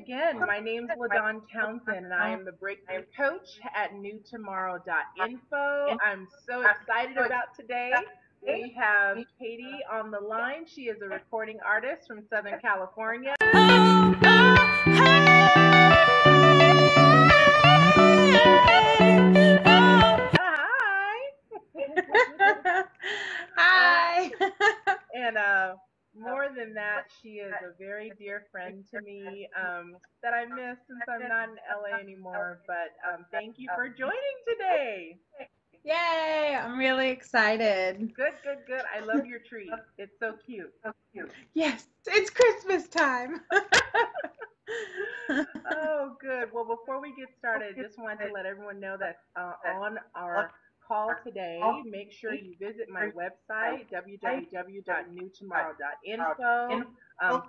again. My name's LaDawn Townsend, and I am the Breakthrough Coach at newtomorrow.info. I'm so excited about today. We have Katie on the line. She is a recording artist from Southern California. Hi. Hi. And more than that, she is a very dear friend to me that I miss since I'm not in LA anymore. But thank you for joining today. Yay, I'm really excited. Good, good, good. I love your tree. It's so cute. Yes, it's Christmas time. Oh, good. Well, before we get started, just wanted to let everyone know that on our call today, make sure you visit my website, www.newtomorrow.info.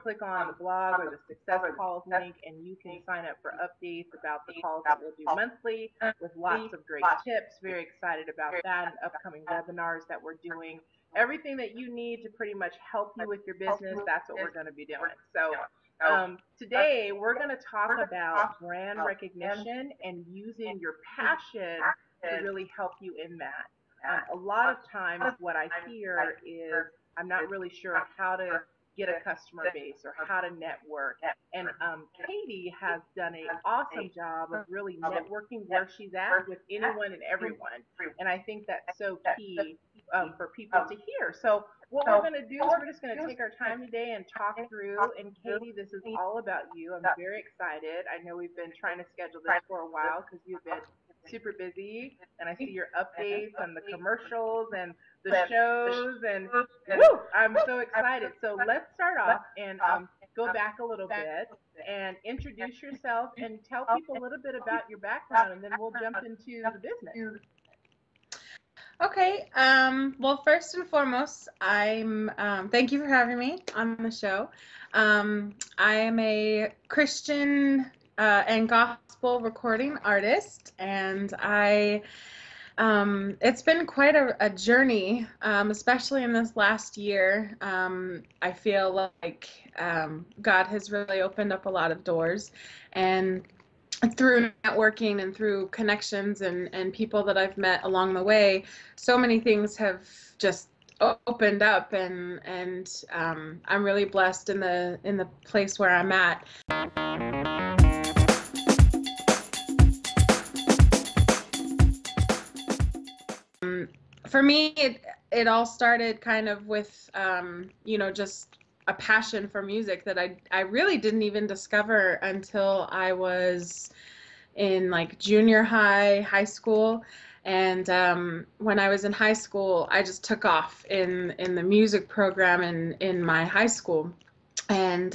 Click on the blog or the Success Calls link, and you can sign up for updates about the calls that we'll do monthly with lots of great tips. Very excited about that and upcoming webinars that we're doing. Everything that you need to pretty much help you with your business, that's what we're going to be doing. So today, we're going to talk about brand recognition and using your passion to really help you in that. A lot of times, what I hear is I'm not really sure how to get a customer base or how to network. And Katie has done an awesome job of really networking where she's at with anyone and everyone. And I think that's so key for people to hear. So what we're going to do is we're just going to take our time today and talk through. And Katie, this is all about you. I'm very excited. I know we've been trying to schedule this for a while because you've been super busy, and I see your updates on the commercials and the shows, and woo, I'm so excited. So let's start off and go back a little bit and introduce yourself and tell people a little bit about your background, and then we'll jump into the business. Okay. Well, first and foremost, thank you for having me on the show. I am a Christian and gospel recording artist, and it's been quite a journey, especially in this last year. I feel like God has really opened up a lot of doors, and through networking and through connections and people that I've met along the way, so many things have just opened up, and I'm really blessed in the place where I'm at. For me, it all started kind of with just a passion for music that I really didn't even discover until I was in like junior high school. And when I was in high school, I just took off in the music program in my high school. And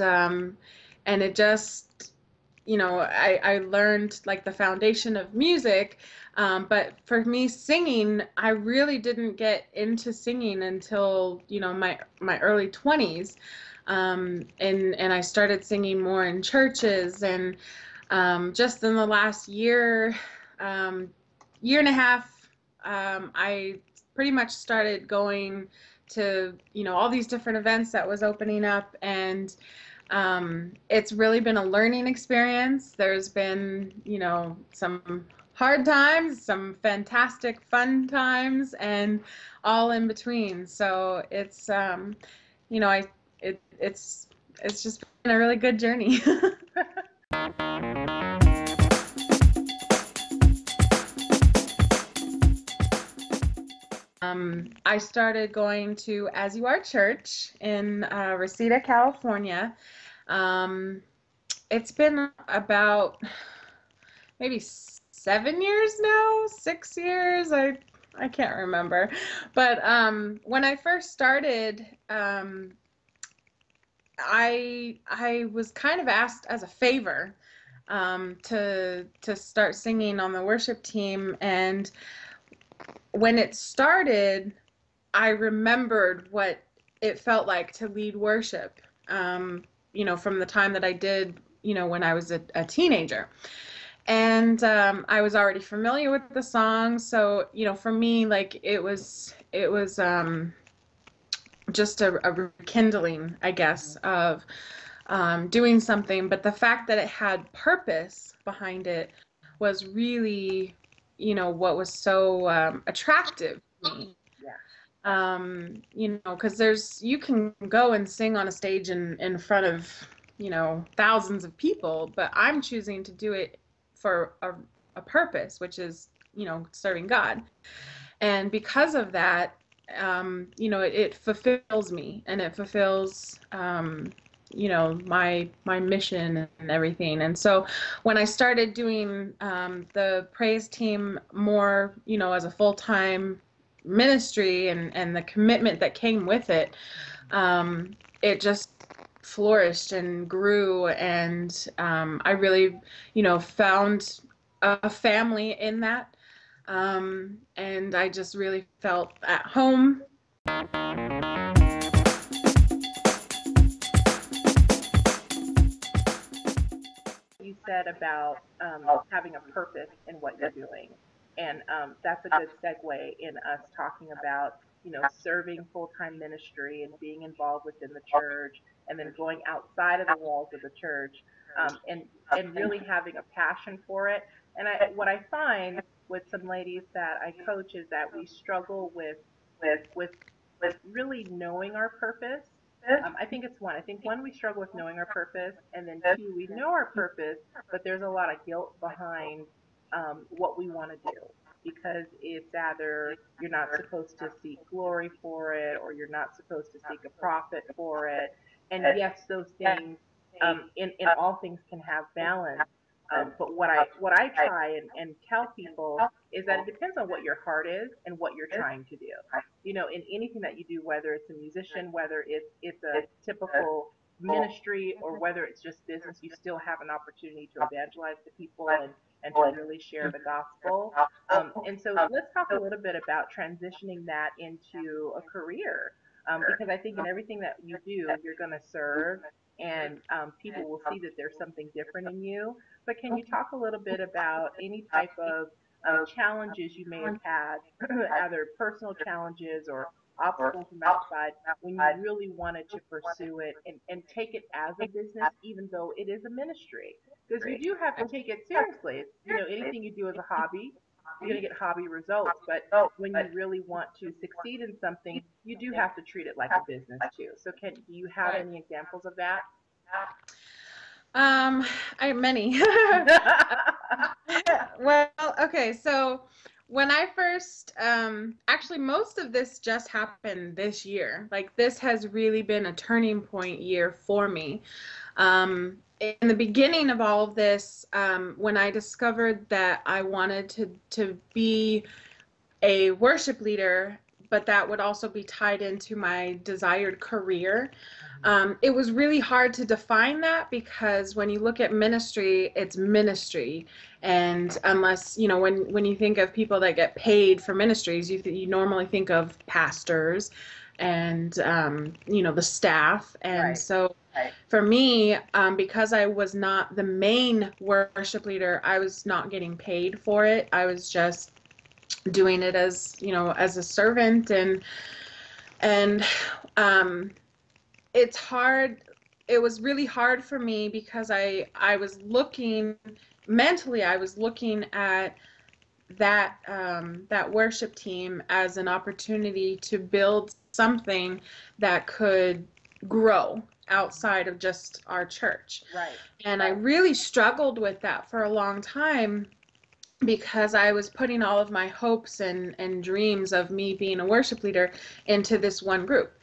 it just, I learned like the foundation of music. But for me, singing, I really didn't get into singing until, my early 20s. And I started singing more in churches, and just in the last year and a half, I pretty much started going to, all these different events that was opening up, and it's really been a learning experience. There's been, some hard times, some fantastic fun times, and all in between. So it's, it's just been a really good journey. I started going to As You Are Church in Reseda, California. It's been about maybe 7 years now, 6 years. I can't remember. But when I first started, I was kind of asked as a favor to start singing on the worship team. And when it started, I remembered what it felt like to lead worship, from the time that I did, when I was a teenager. And I was already familiar with the song. So, for me, like it was just a rekindling, I guess, of doing something, but the fact that it had purpose behind it was really, what was so attractive to me. Yeah. Because you can go and sing on a stage in front of, thousands of people, but I'm choosing to do it for a purpose, which is, serving God. And because of that, it fulfills me, and it fulfills, my mission and everything. And so when I started doing the praise team more, as a full-time ministry, and the commitment that came with it, it just flourished and grew. And I really, found a family in that. And I just really felt at home. You said about having a purpose in what you're doing. And that's a good segue in us talking about, serving full time ministry and being involved within the church, and then going outside of the walls of the church, and really having a passion for it. And what I find with some ladies that I coach is that we struggle with really knowing our purpose. I think it's one. I think one, we struggle with knowing our purpose, and then two, we know our purpose, but there's a lot of guilt behind what we want to do, because it's either you're not supposed to seek glory for it, or you're not supposed to seek a profit for it. And yes, those things, in all things, can have balance. But what I try and tell people is that it depends on what your heart is and what you're trying to do. In anything that you do, whether it's a musician, whether it's a typical ministry, or whether it's just business, you still have an opportunity to evangelize to people, and to really share the gospel. And so let's talk a little bit about transitioning that into a career, because I think in everything that you do, you're going to serve, and people will see that there's something different in you. But can you talk a little bit about any type of challenges you may have had, either personal challenges or obstacles from outside, when you really wanted to pursue it, and take it as a business, even though it is a ministry? Because you do have to take it seriously. Anything you do as a hobby, you're going to get hobby results. But when you really want to succeed in something, you do have to treat it like a business too. So do you have any examples of that? I have many. Well, okay, so when I first, actually, most of this just happened this year. Like, this has really been a turning point year for me. In the beginning of all of this, when I discovered that I wanted to be a worship leader, but that would also be tied into my desired career. It was really hard to define that, because when you look at ministry, it's ministry. And unless, when you think of people that get paid for ministries, you normally think of pastors and, the staff. And Right. so for me, because I was not the main worship leader, I was not getting paid for it. I was just doing it as, as a servant. And it's hard. It was really hard for me, because I was looking mentally, I was looking at that worship team as an opportunity to build something that could grow outside of just our church. Right. And I really struggled with that for a long time, because I was putting all of my hopes and dreams of me being a worship leader into this one group.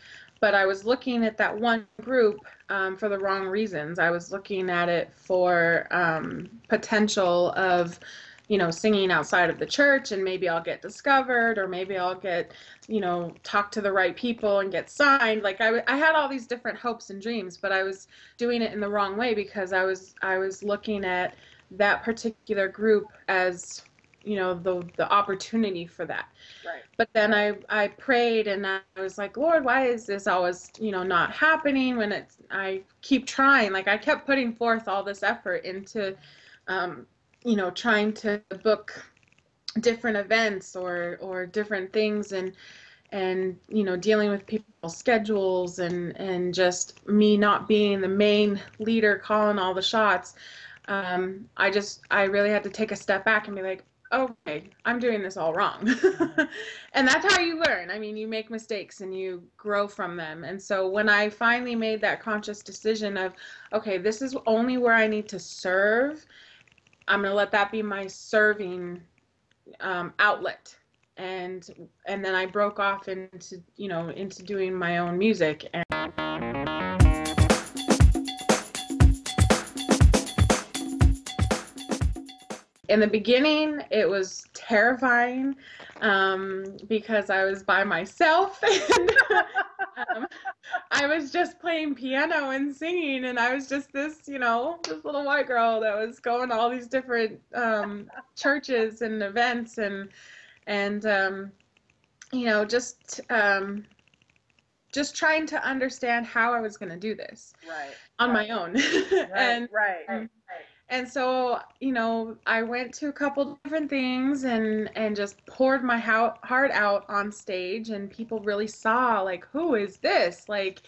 But I was looking at that one group for the wrong reasons. I was looking at it for potential of, singing outside of the church, and maybe I'll get discovered, or maybe I'll get, talk to the right people and get signed. Like, I had all these different hopes and dreams, but I was doing it in the wrong way, because I was looking at that particular group as, the opportunity for that. Right. But then I prayed, and I was like, Lord, why is this always, not happening when I keep trying? Like, I kept putting forth all this effort into, trying to book different events or different things. And and dealing with people's schedules and just me not being the main leader calling all the shots. I really had to take a step back and be like, okay, I'm doing this all wrong. And that's how you learn. I mean, you make mistakes and you grow from them. And so when I finally made that conscious decision of, okay, this is only where I need to serve, I'm going to let that be my serving outlet. And then I broke off into doing my own music. And in the beginning, it was terrifying because I was by myself and I was just playing piano and singing, and I was just this little white girl that was going to all these different churches and events and just trying to understand how I was going to do this on my own. And so, I went to a couple different things and just poured my heart out on stage, and people really saw, like, who is this? Like,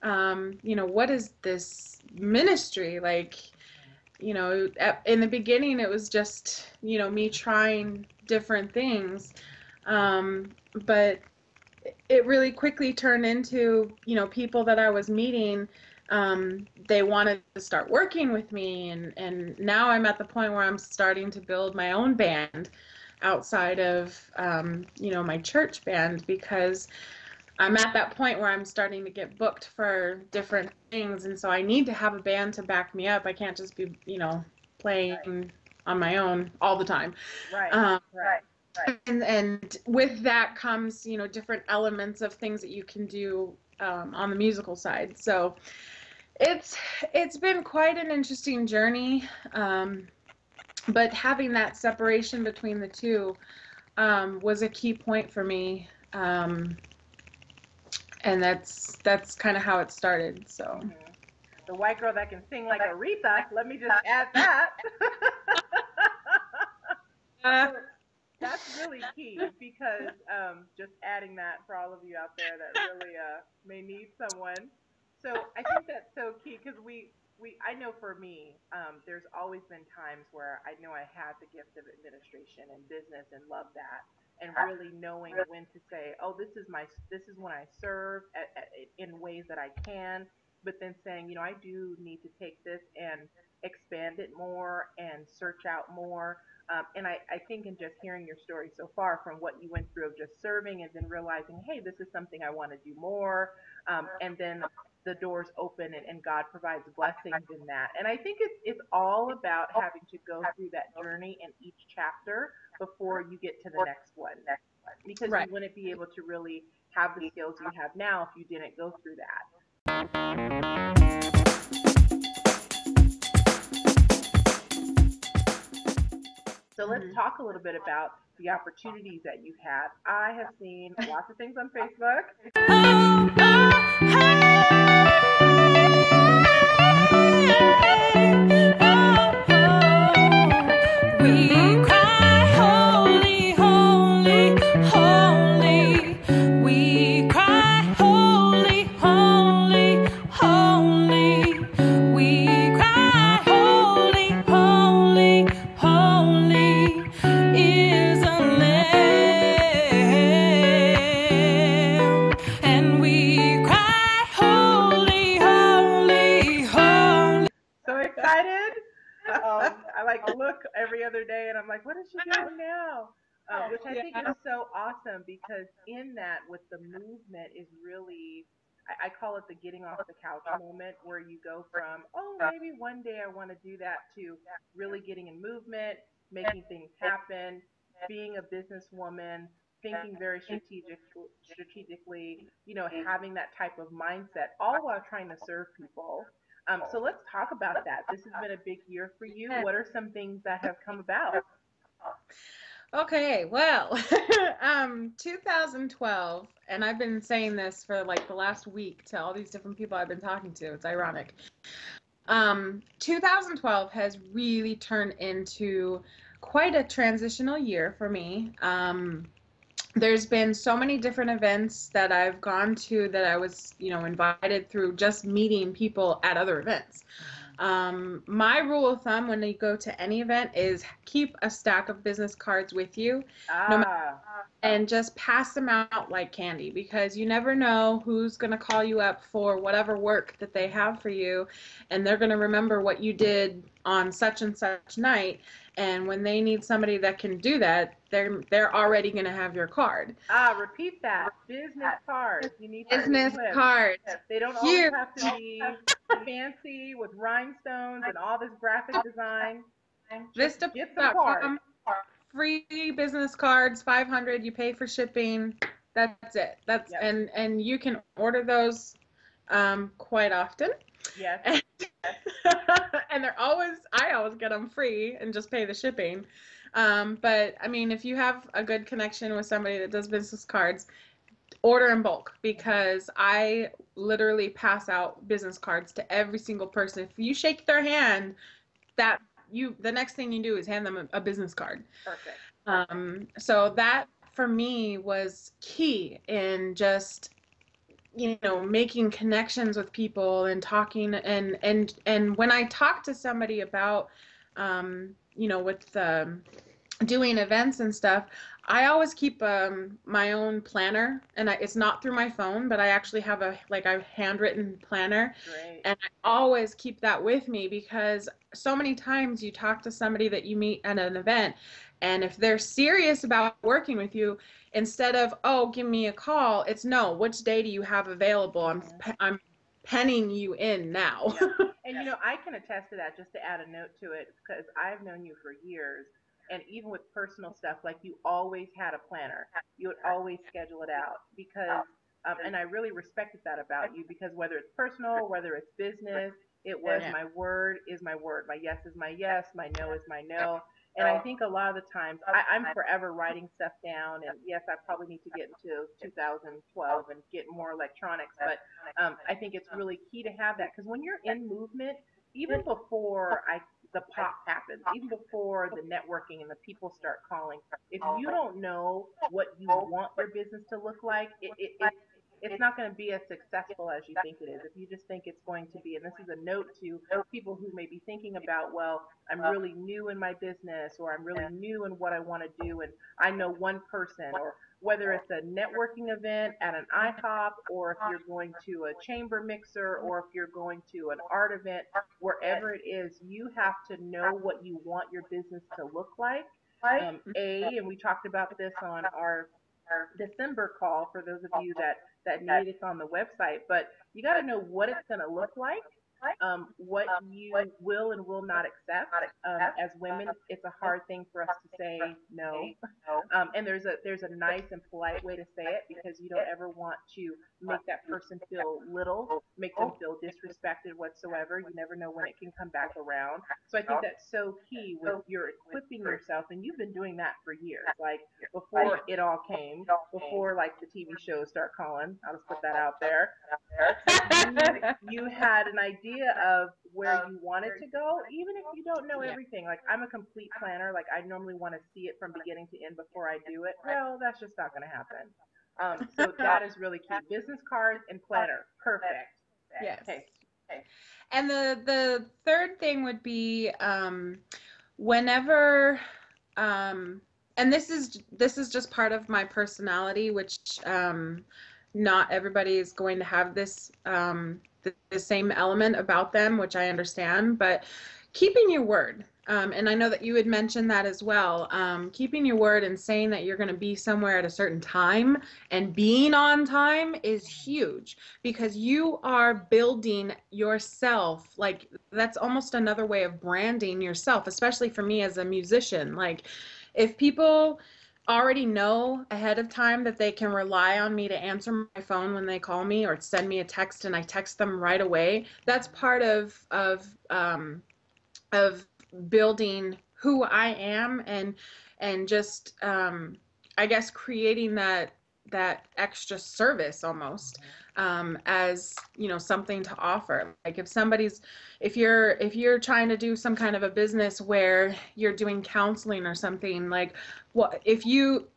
what is this ministry? Like, in the beginning, it was just, me trying different things. But it really quickly turned into, people that I was meeting, they wanted to start working with me, and now I'm at the point where I'm starting to build my own band outside of my church band, because I'm at that point where I'm starting to get booked for different things, and so I need to have a band to back me up. I can't just be playing on my own all the time. And with that comes different elements of things that you can do on the musical side. So it's been quite an interesting journey, but having that separation between the two was a key point for me, and that's kind of how it started. So the white girl that can sing like Aretha, let me just add that. That's really key, because just adding that for all of you out there that really may need someone. So I think that's so key, because I know for me, there's always been times where I know I had the gift of administration and business and love that, and really knowing when to say, oh, this is when I serve in ways that I can, but then saying, I do need to take this and expand it more and search out more. And I think in just hearing your story so far, from what you went through of just serving and then realizing, hey, this is something I want to do more, and then the doors open, and God provides blessings in that. And I think it's all about having to go through that journey in each chapter before you get to the next one, because you wouldn't be able to really have the skills you have now if you didn't go through that. So let's talk a little bit about the opportunities that you've had. I have seen lots of things on Facebook. We cry, holy, holy, holy. We cry, holy, holy, holy. We cry, holy, holy, holy is a lamb. And we cry, holy, holy, holy. So excited. I like look every other day, and I'm like, what is she doing now? Which I think is so awesome, because in that, with the movement, is really, I call it the getting off the couch moment, where you go from, oh, maybe one day I want to do that, to really getting in movement, making things happen, being a businesswoman, thinking very strategically, having that type of mindset, all while trying to serve people. So let's talk about that. This has been a big year for you. What are some things that have come about? Okay, well, 2012, and I've been saying this for like the last week to all these different people I've been talking to. It's ironic. 2012 has really turned into quite a transitional year for me. there's been so many different events that I've gone to that I was, invited through just meeting people at other events. My rule of thumb when you go to any event is keep a stack of business cards with you, no matter, Ah, and just pass them out like candy, because you never know who's going to call you up for whatever work that they have for you, and they're going to remember what you did on such and such night, and when they need somebody that can do that, they're already going to have your card. repeat that. Business cards. You need to Business equip. cards. They don't always Huge. have to be fancy with rhinestones and all this graphic design. Just get some cards. Vista.com, free business cards, 500, you pay for shipping. That's it. Yep. And you can order those quite often. Yes. And I always get them free and just pay the shipping. But I mean, if you have a good connection with somebody that does business cards, order in bulk, because I literally pass out business cards to every single person. If you shake their hand, the next thing you do is hand them a business card. Perfect. So that for me was key in just, making connections with people and talking, and when I talk to somebody about, with doing events and stuff, I always keep my own planner, and it's not through my phone, but I actually have a handwritten planner. Great. And I always keep that with me, because so many times you talk to somebody that you meet at an event, and if they're serious about working with you, instead of, oh, give me a call, it's, no, which day do you have available? I'm penning you in now. Yeah. And I can attest to that, just to add a note to it, because I've known you for years. And even with personal stuff, like, you always had a planner. You would always schedule it out, because, and I really respected that about you, because whether it's personal, whether it's business, it was Yeah. my word is my word. My yes is my yes. My no is my no. And I think a lot of the times I'm forever writing stuff down. And yes, I probably need to get into 2012 and get more electronics. But I think it's really key to have that, because when you're in movement, even before the pop happens, even before the networking and the people start calling, if you don't know what you want your business to look like, it's not going to be as successful as you think it is. If you just think it's going to be, and this is a note to people who may be thinking about, well, I'm really new in my business, or I'm really new in what I want to do, and I know one person, or whether it's a networking event at an IHOP, or if you're going to a chamber mixer, or if you're going to an art event, wherever it is, you have to know what you want your business to look like. And we talked about this on our December call for those of you that need it. It's on the website, but you got to know what it's going to look like, what you will and will not accept. As women, it's a hard thing for us to say no. And there's a nice and polite way to say it, because you don't ever want to make that person feel little, make them feel disrespected whatsoever. You never know when it can come back around. So I think that's so key with your equipping yourself, and you've been doing that for years. Like, before it all came, before like the TV shows start calling. I'll just put that out there. You had an idea of where you wanted to go, even if you don't know Yeah. everything. Like, I'm a complete planner. Like, I normally want to see it from beginning to end before I do it. Well, that's just not going to happen. So that is really key. Business cards and planner. Perfect. Yes. Okay. And the third thing would be, whenever, and this is just part of my personality, which, not everybody is going to have this, the same element about them, which I understand, but keeping your word. And I know that you had mentioned that as well. Keeping your word and saying that you're going to be somewhere at a certain time and being on time is huge, because you are building yourself. Like, that's almost another way of branding yourself, especially for me as a musician. Like, if people already know ahead of time that they can rely on me to answer my phone when they call me, or send me a text and I text them right away, that's part of building who I am, and just, I guess, creating that extra service almost, as, you know, something to offer. Like if you're trying to do some kind of a business where you're doing counseling or something, like what if you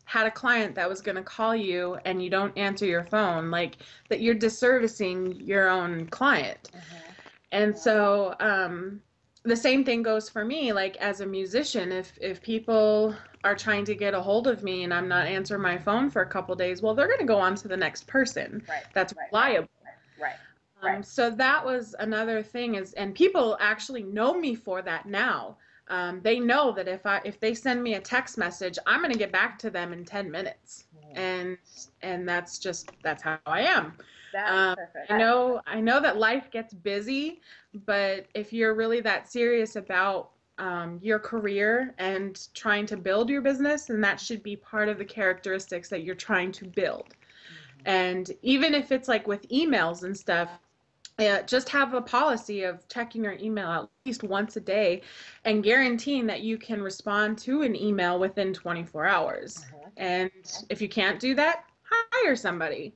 had a client that was going to call you and you don't answer your phone, like that you're disservicing your own client. And so the same thing goes for me, like as a musician, if people are trying to get a hold of me and I'm not answering my phone for a couple days, well, they're going to go on to the next person that's reliable. So that was another thing and people actually know me for that now. They know that if they send me a text message, I'm going to get back to them in 10 minutes. And that's how I am. That's perfect. I know that life gets busy, but if you're really that serious about your career and trying to build your business, then that should be part of the characteristics that you're trying to build. And even if it's like with emails and stuff, just have a policy of checking your email at least once a day and guaranteeing that you can respond to an email within 24 hours. And if you can't do that, hire somebody.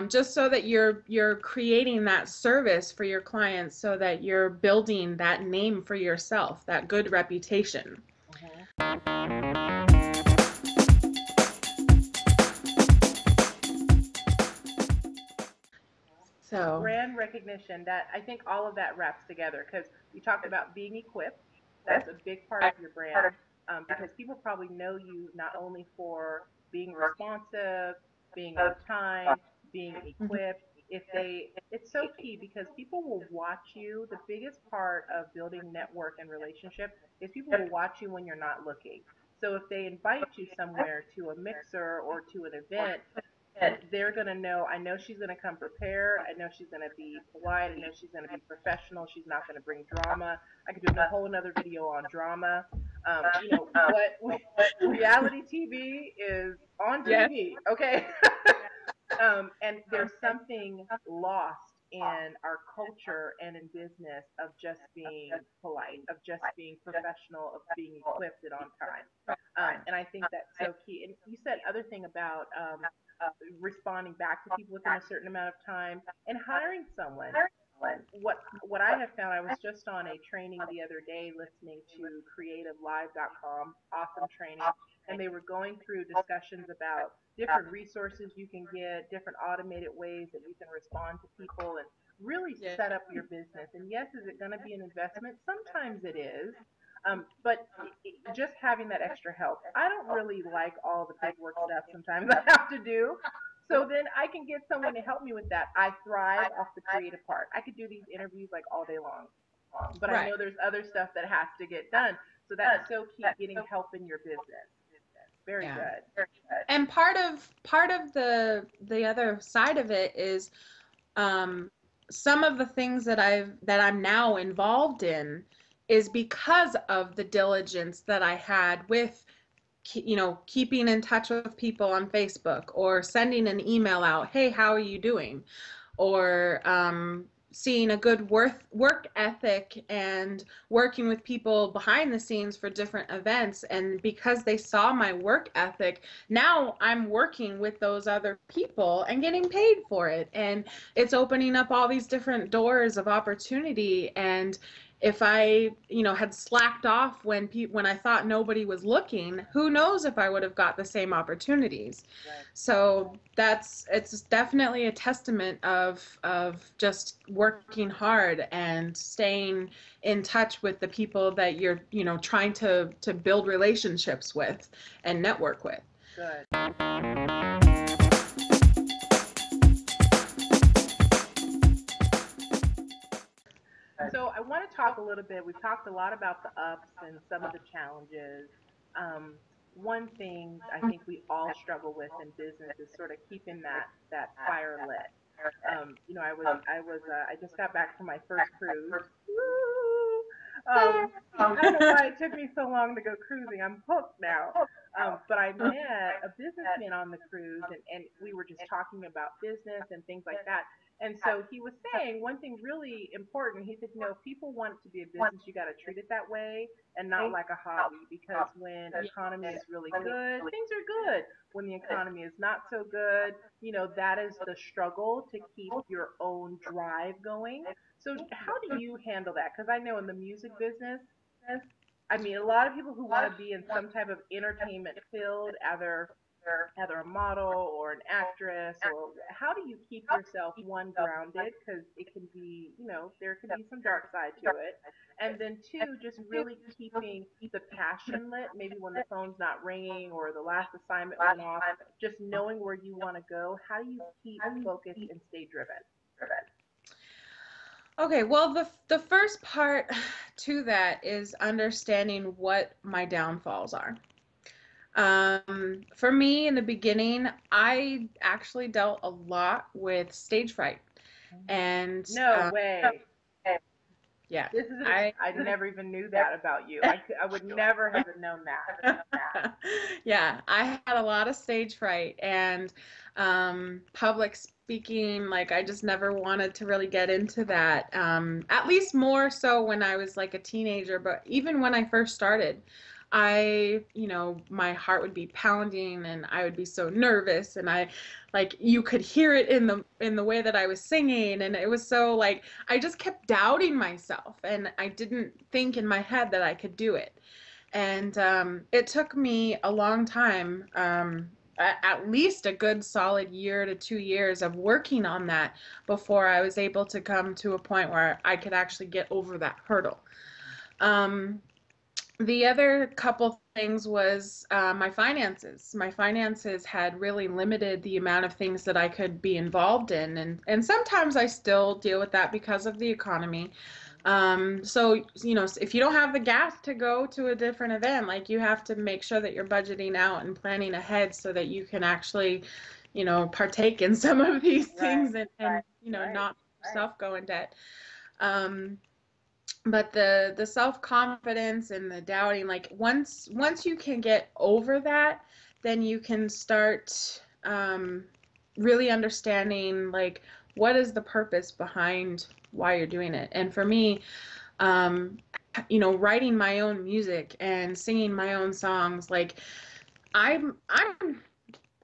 Just so that you're creating that service for your clients, so that you're building that name for yourself, that good reputation. So brand recognition, that I think all of that wraps together, because you talked about being equipped. That's a big part of your brand, because people probably know you not only for being responsive, being on time, being equipped. It's so key because people will watch you. The biggest part of building network and relationship is people will watch you when you're not looking. So if they invite you somewhere to a mixer or to an event, they're going to know, I know she's going to come prepared. I know she's going to be polite. I know she's going to be professional. She's not going to bring drama. I could do a whole another video on drama. What reality TV is on TV, okay? And there's something lost in our culture and in business of just being polite, of just being professional, of being equipped and on time. And I think that's so key. And you said other thing about responding back to people within a certain amount of time and hiring someone. What I have found, I was just on a training the other day listening to creativelive.com, awesome training, and they were going through discussions about different resources you can get, different automated ways that you can respond to people and really set up your business. And yes, is it going to be an investment? Sometimes it is. But just having that extra help. I don't really like all the paperwork stuff sometimes I have to do. So then I can get someone to help me with that. I thrive off the creative part. I could do these interviews like all day long, but I know there's other stuff that has to get done. So that's so key, getting help in your business. Very good. And part of the other side of it is some of the things that I'm now involved in is because of the diligence that I had with, you know, keeping in touch with people on Facebook or sending an email out, hey, how are you doing? Or seeing a good work ethic and working with people behind the scenes for different events. And because they saw my work ethic, now I'm working with those other people and getting paid for it. And it's opening up all these different doors of opportunity. And if I, you know, had slacked off when I thought nobody was looking, who knows if I would have got the same opportunities. So it's definitely a testament of just working hard and staying in touch with the people that you're, you know, trying to build relationships with and network with. Good. So I want to talk a little bit. We've talked a lot about the ups and some of the challenges. One thing I think we all struggle with in business is sort of keeping that fire lit. I just got back from my first cruise. Woo! I don't know why it took me so long to go cruising. I'm hooked now. But I met a businessman on the cruise, and we were just talking about business and things like that. And so he was saying one thing really important. He said, if people want it to be a business, you got to treat it that way and not like a hobby. Because when economy is really good, things are good. When the economy is not so good, that is the struggle to keep your own drive going. So how do you handle that? Because I know in the music business, I mean, a lot of people who want to be in some type of entertainment field, either a model or an actress, or how do you keep yourself one grounded, because it can be, there can be some dark side to it, and then two, just really keeping the passion lit, maybe when the phone's not ringing or the last assignment went off, just knowing where you want to go. How do you keep focused and stay driven? Okay, well, the first part to that is understanding what my downfalls are. For me, in the beginning, I actually dealt a lot with stage fright, and No way. yeah, This is I never even knew that about you. I would never have known that. yeah, I had a lot of stage fright and public speaking. Like, I just never wanted to really get into that. At least more so when I was like a teenager, but even when I first started, my heart would be pounding and I would be so nervous, and you could hear it in the way that I was singing, and it was so like I just kept doubting myself, and I didn't think in my head that I could do it. And it took me a long time, at least a good solid year to 2 years of working on that before I was able to come to a point where I could actually get over that hurdle. The other couple things was my finances. My finances had really limited the amount of things that I could be involved in, and sometimes I still deal with that because of the economy. So, if you don't have the gas to go to a different event, like, you have to make sure that you're budgeting out and planning ahead so that you can actually, partake in some of these things, and not yourself go in debt. But the self-confidence and the doubting, like, once you can get over that, then you can start really understanding, like, what is the purpose behind why you're doing it. And for me, writing my own music and singing my own songs, like, I'm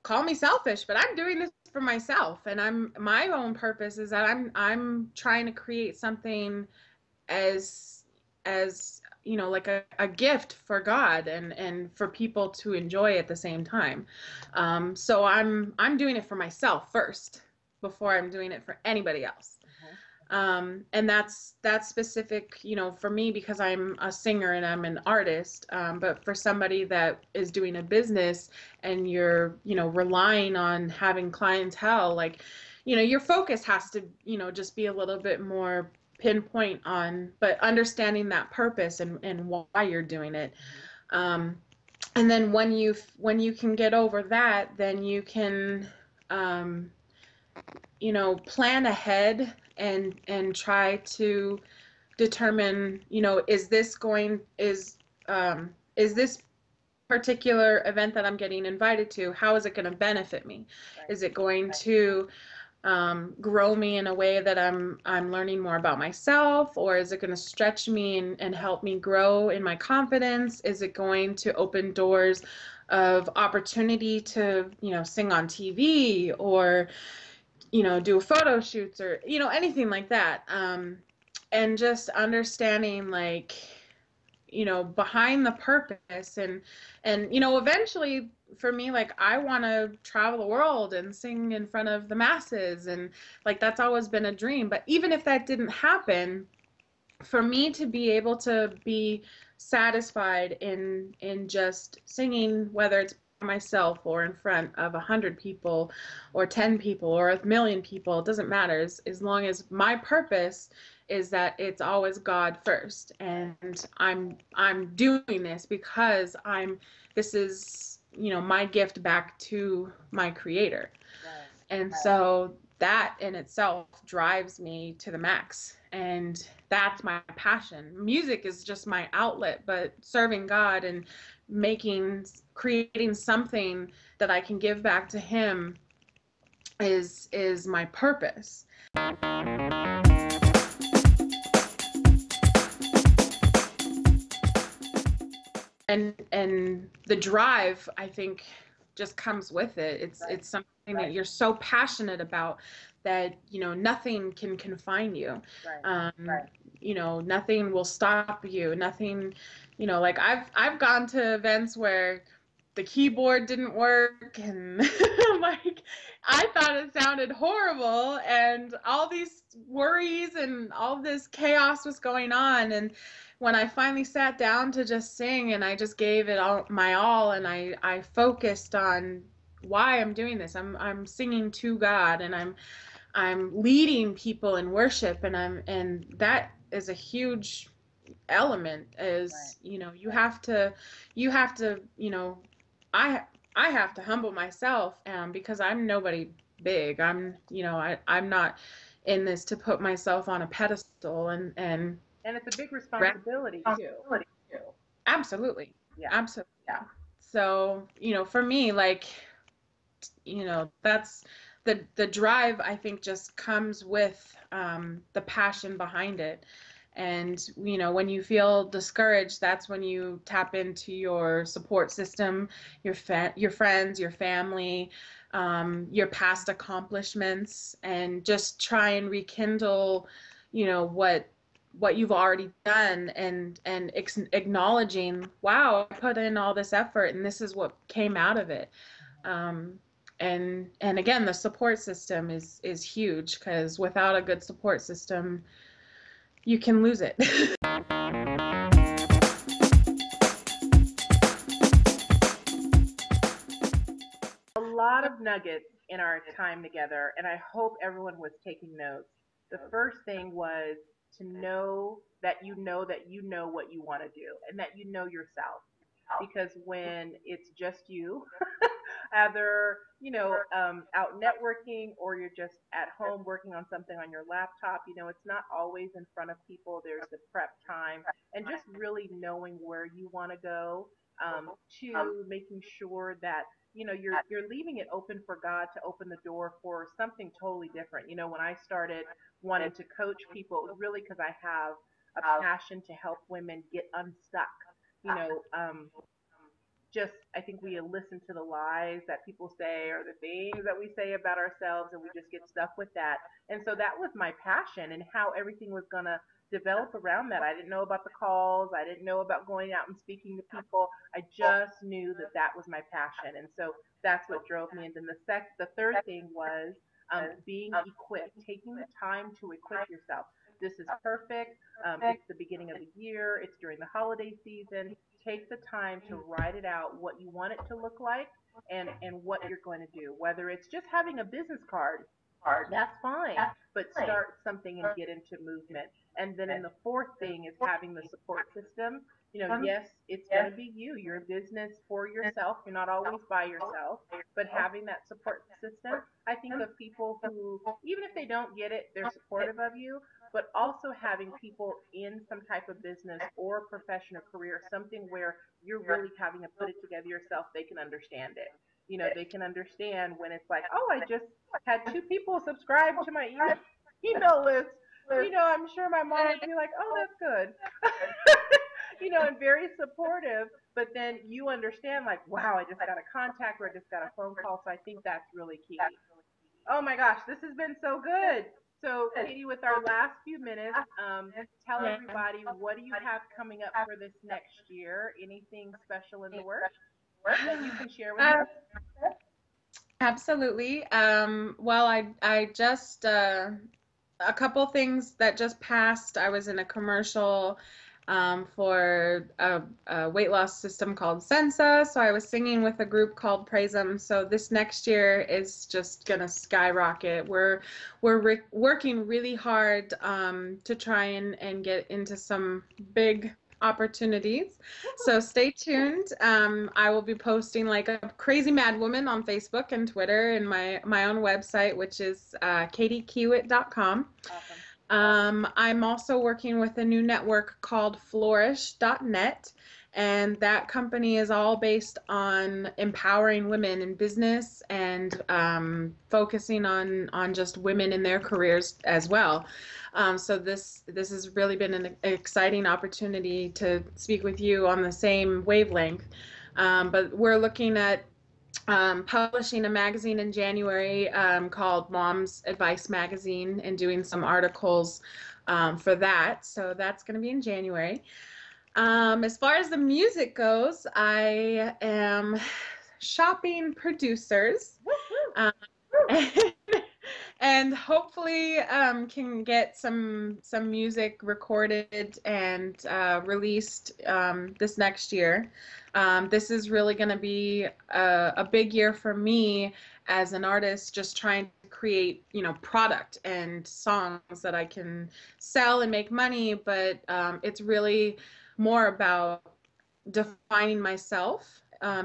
call me selfish, but I'm doing this for myself, and my own purpose is that I'm trying to create something as like a gift for God and for people to enjoy at the same time. So I'm doing it for myself first before I'm doing it for anybody else. And that's specific, for me, because I'm a singer and I'm an artist. But for somebody that is doing a business and you're, relying on having clientele, like, your focus has to, just be a little bit more pinpoint on, but understanding that purpose and why you're doing it. And then when you can get over that, then you can, plan ahead and try to determine, is this particular event that I'm getting invited to, how is it going to benefit me? Right. Is it going to grow me in a way that I'm learning more about myself, or is it going to stretch me and help me grow in my confidence? Is it going to open doors of opportunity to, sing on TV, or, do photo shoots, or, anything like that. And just understanding, like, behind the purpose, and eventually for me, like, I want to travel the world and sing in front of the masses, and like, that's always been a dream. But even if that didn't happen, for me to be able to be satisfied in just singing, whether it's myself or in front of 100 people or 10 people or 1,000,000 people, it doesn't matter, as long as my purpose is that it's always God first, and I'm doing this because this is, my gift back to my creator. And so that in itself drives me to the max, and that's my passion. Music is just my outlet, but serving God and creating something that I can give back to him is my purpose. And the drive, I think, just comes with it. It's something that you're so passionate about that, you know, nothing can confine you. You know, nothing will stop you. Nothing, you know, like I've gone to events where the keyboard didn't work and like I thought it sounded horrible and all these worries and all this chaos was going on, and when I finally sat down to just sing and I just gave it all my all, and I focused on why I'm doing this. I'm singing to God, and I'm leading people in worship, and that is a huge element. Is you know, you have to you know, I have to humble myself, because I'm nobody big. I'm, you know, I'm not in this to put myself on a pedestal, and it's a big responsibility too. Absolutely. Absolutely. So, you know, for me, like, you know, that's the drive, I think, just comes with the passion behind it. And, you know, when you feel discouraged, that's when you tap into your support system, your friends, your family, your past accomplishments, and just try and rekindle, you know, what you've already done, and acknowledging, wow, I put in all this effort and this is what came out of it. And again, the support system is huge, because without a good support system, you can lose it. A lot of nuggets in our time together, and I hope everyone was taking notes. The first thing was to know that you know what you want to do, and that you know yourself. Because when it's just you, either, you know, out networking, or you're just at home working on something on your laptop, you know, it's not always in front of people. There's the prep time, and just really knowing where you want to go, to making sure that, you know, you're leaving it open for God to open the door for something totally different. You know, when I started wanting to coach people, it was really because I have a passion to help women get unstuck. You know, just, I think we listen to the lies that people say, or the things that we say about ourselves, and we just get stuck with that. And so that was my passion, and how everything was going to develop around that. I didn't know about the calls. I didn't know about going out and speaking to people. I just knew that that was my passion. And so that's what drove me. And then the third thing was, being equipped, taking the time to equip yourself. This is perfect. It's the beginning of the year. It's during the holiday season. Take the time to write it out, what you want it to look like, and what you're going to do. Whether it's just having a business card, that's fine, but start something and get into movement. And then in the fourth thing is having the support system. You know, yes, it's going to be you. You're a business for yourself. You're not always by yourself, but having that support system, I think of people who, even if they don't get it, they're supportive of you, but also having people in some type of business or profession or career, something where you're really having to put it together yourself, they can understand it. You know, they can understand when it's like, oh, I just had 2 people subscribe to my email list. You know, I'm sure my mom would be like, oh, that's good. You know, and very supportive. But then you understand, like, wow, I just got a contact, or I just got a phone call. So I think that's really key. Oh my gosh, this has been so good. So, Katie, with our last few minutes, tell everybody, what do you have coming up for this next year? Anything special in the works that you can share with us? Absolutely. Well, I just a couple things that just passed. I was in a commercial for a weight loss system called Sensa. So I was singing with a group called Praise 'Em. So this next year is just gonna skyrocket. We're working really hard to try and get into some big opportunities. So stay tuned. I will be posting like a crazy mad woman on Facebook and Twitter, and my own website, which is katiekiewitt.com. Awesome. I'm also working with a new network called flourish.net, And that company is all based on empowering women in business and focusing on just women in their careers as well. So this has really been an exciting opportunity to speak with you on the same wavelength. But we're looking at publishing a magazine in January called Mom's Advice Magazine and doing some articles for that. So that's going to be in January. As far as the music goes, I am shopping producers. Um, and hopefully can get some music recorded and released this next year. This is really going to be a big year for me as an artist, just trying to create, product and songs that I can sell and make money. But it's really more about defining myself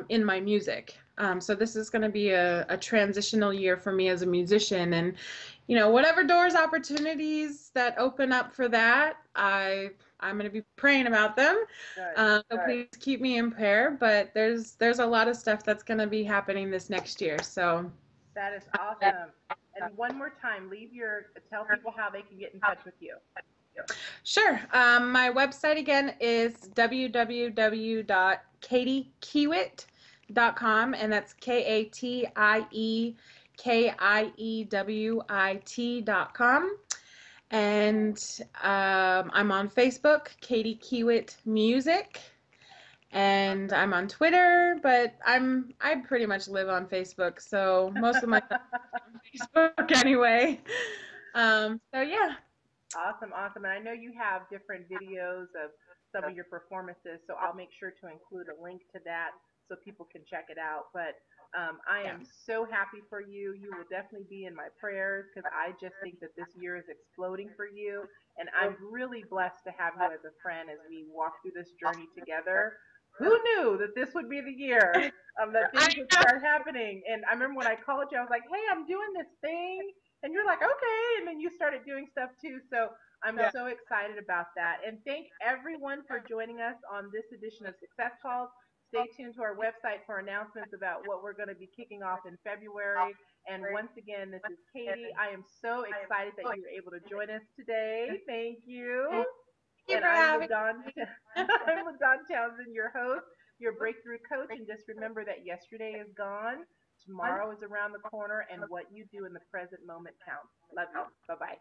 in my music. So this is going to be a transitional year for me as a musician, and whatever doors, opportunities that open up for that, I'm going to be praying about them. So please keep me in prayer. But there's a lot of stuff that's going to be happening this next year. So That is awesome. And one more time, tell people how they can get in touch with you. sure. My website again is www.katiekiewitt.com, and that's KATIEKIEWIT.com. And I'm on Facebook, Katie Kiewitt Music, and I'm on Twitter, but I pretty much live on Facebook, so most of my stuff is on Facebook anyway. So yeah. Awesome, awesome. And I know you have different videos of some of your performances, so I'll make sure to include a link to that so people can check it out. But I am so happy for you. You will definitely be in my prayers because I just think that this year is exploding for you. And I'm really blessed to have you as a friend as we walk through this journey together. Who knew that this would be the year that things would start happening? And I remember when I called you, I was like, hey, I'm doing this thing. And you're like, okay. And then you started doing stuff too. So I'm so excited about that. And thank everyone for joining us on this edition of Success Calls. Stay tuned to our website for announcements about what we're going to be kicking off in February. And once again, this is Katie. I am so excited that you were able to join us today. Thank you. Thank you And for I'm having LaDon, I'm LaDon Townsend, your host, your breakthrough coach. And just remember that yesterday is gone, tomorrow is around the corner, and what you do in the present moment counts. Love you. Bye bye.